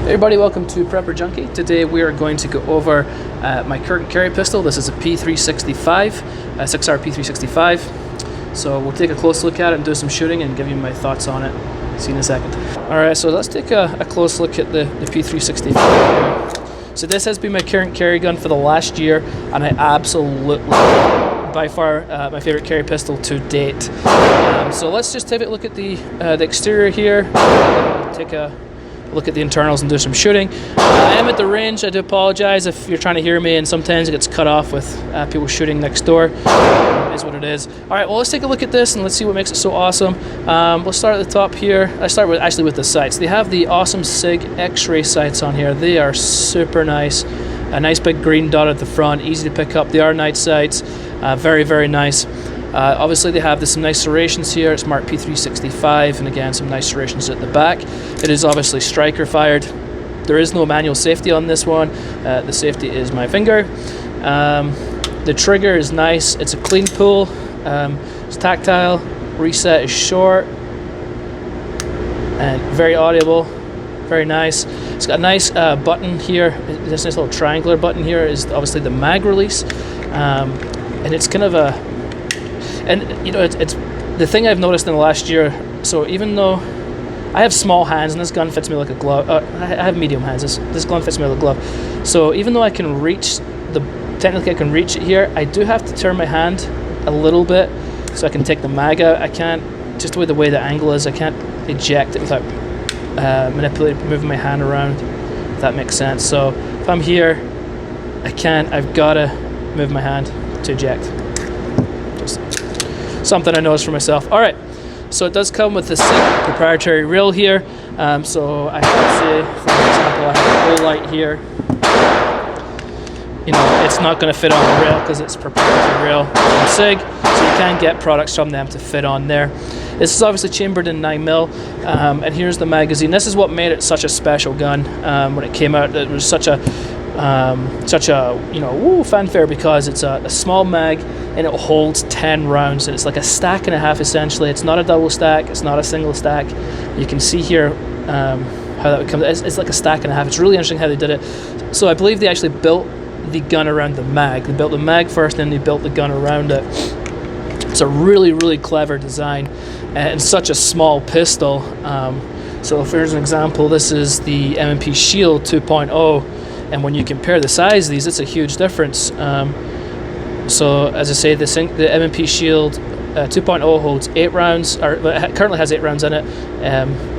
Hey everybody, welcome to Prepper Junkie. Today we are going to go over my current carry pistol. This is a P365, Sig Sauer P365. So we'll take a close look at it and do some shooting and give you my thoughts on it. See you in a second. Alright, so let's take a close look at the P365. So this has been my current carry gun for the last year, and I absolutely, by far, my favorite carry pistol to date. So let's just take a look at the exterior here, take a look at the internals and do some shooting. I am at the range. I do apologize if you're trying to hear me and sometimes it gets cut off with people shooting next door. It is what it is. Alright, well let's take a look at this and let's see what makes it so awesome. We'll start at the top here. I start with with the sights. They have the awesome Sig X-ray sights on here. They are super nice. A nice big green dot at the front, easy to pick up. They are night sights. Very, very nice. Obviously they have some nice serrations here. It's marked P365, and again some nice serrations at the back. It is obviously striker fired. There is no manual safety on this one. The safety is my finger. The trigger is nice. It's a clean pull. It's tactile. Reset is short and very audible. Very nice. It's got a nice button here. This nice little triangular button here is obviously the mag release, and it's kind of a. And you know, it's the thing I've noticed in the last year. So even though I have small hands and this gun fits me like a glove, I have medium hands. This gun fits me like a glove. So even though I can reach technically I can reach it here, I do have to turn my hand a little bit so I can take the mag out. I can't, just the way the angle is, I can't eject it without moving my hand around. If that makes sense. So if I'm here, I've got to move my hand to eject. Something I noticed for myself. Alright, so it does come with the Sig proprietary reel here. So I can say, for example, I have a whole light here. You know, it's not going to fit on the rail because it's proprietary rail from Sig, so you can get products from them to fit on there. This is obviously chambered in 9mm, and here's the magazine. This is what made it such a special gun when it came out. It was such a fanfare because it's a small mag and it holds 10 rounds, and it's like a stack and a half essentially. It's not a double stack, it's not a single stack. You can see here how that would come. It's like a stack and a half. It's really interesting how they did it. So I believe they actually built the gun around the mag. They built the mag first, then they built the gun around it. It's a really, really clever design and such a small pistol. So if here's an example, this is the M&P Shield 2.0. And when you compare the size of these, it's a huge difference. So as I say, the M&P Shield 2.0 holds 8 rounds, or it currently has 8 rounds in it.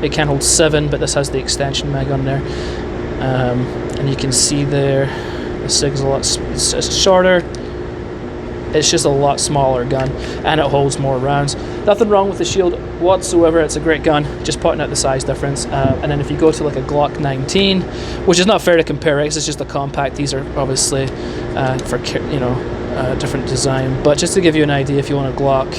It can hold 7, but this has the extension mag on there. And you can see there, the Sig's it's shorter. It's just a lot smaller gun, and it holds more rounds. Nothing wrong with the Shield whatsoever. It's a great gun, just pointing out the size difference. And then if you go to like a Glock 19, which is not fair to compare, because it's just a compact. These are obviously for different design. But just to give you an idea, if you want a Glock,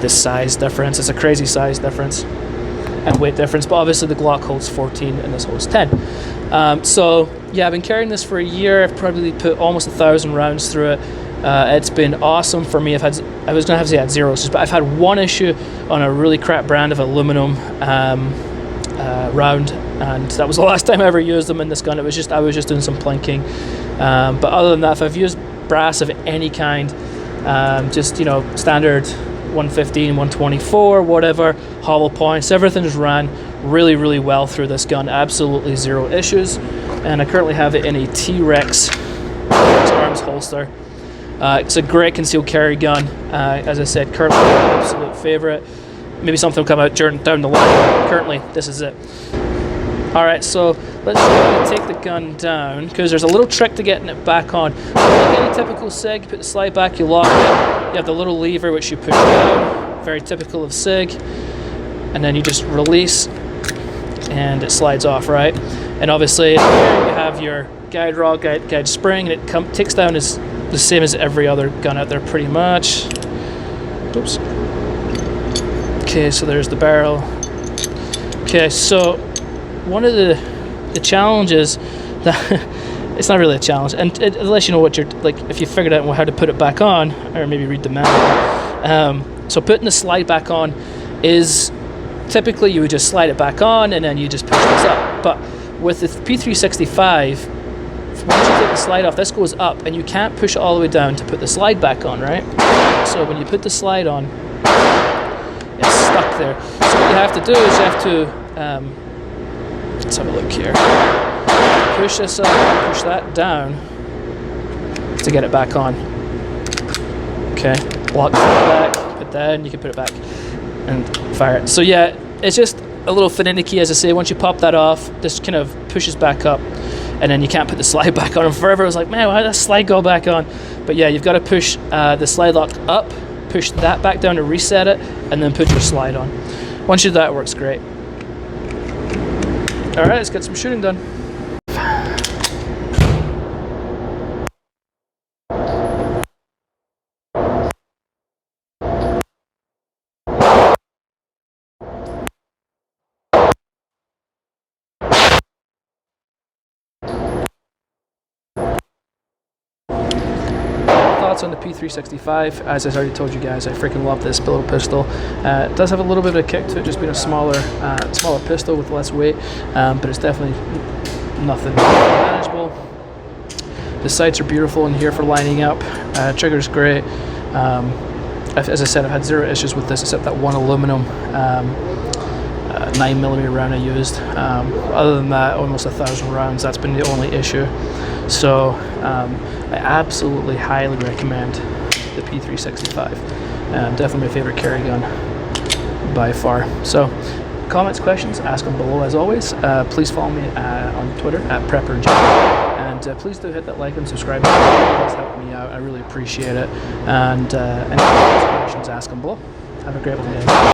the size difference, it's a crazy size difference and weight difference. But obviously the Glock holds 14 and this holds 10. So yeah, I've been carrying this for a year. I've probably put almost 1,000 rounds through it. It's been awesome for me. I was going to have to say I had 0 issues, but I've had one issue on a really crap brand of aluminum round, and that was the last time I ever used them in this gun. I was just doing some plinking, but other than that, if I've used brass of any kind, just standard 115, 124, whatever, hollow points, everything's ran really, really well through this gun. Absolutely 0 issues, and I currently have it in a T-Rex arms holster. It's a great concealed carry gun. As I said, currently my absolute favorite. Maybe something will come out down the line. Currently, this is it. Alright, so let's take the gun down, because there's a little trick to getting it back on. Like any typical Sig, you put the slide back, you lock it. You have the little lever which you push down. Very typical of Sig. And then you just release, and it slides off, right? And obviously, here you have your guide rod, guide spring, and it takes down as the same as every other gun out there, pretty much. Oops. Okay, so there's the barrel. Okay, so one of the challenges that it's not really a challenge, and unless you know what you're like, if you figured out how to put it back on, or maybe read the manual. So putting the slide back on is typically you would just slide it back on and then you just push this up. But With the P365, once you take the slide off, this goes up, and you can't push it all the way down to put the slide back on, right? So when you put the slide on, it's stuck there. So what you have to do is you have to, let's have a look here. Push this up, push that down to get it back on. Okay, lock that back, put that in, you can put it back and fire it. So yeah, it's just a little finicky, as I say. Once you pop that off, this kind of pushes back up, and then you can't put the slide back on. And forever I was like, man, why did that slide go back on? But yeah, you've got to push the slide lock up, push that back down to reset it, and then put your slide on. Once you do that, it works great. All right, let's get some shooting done. Thoughts on the P365. As I already told you guys, I freaking love this little pistol. It does have a little bit of a kick to it, just being a smaller pistol with less weight, but it's definitely nothing manageable. The sights are beautiful in here for lining up. Trigger's great. As I said, I've had zero issues with this except that one aluminum 9mm round I used. Other than that, almost 1,000 rounds. That's been the only issue. So I absolutely highly recommend the P365. Definitely my favorite carry gun by far. So comments, questions, ask them below as always. Please follow me on Twitter at PrepperJ. And please do hit that like and subscribe. It does help me out. I really appreciate it. And any questions, ask them below. Have a great one, guys.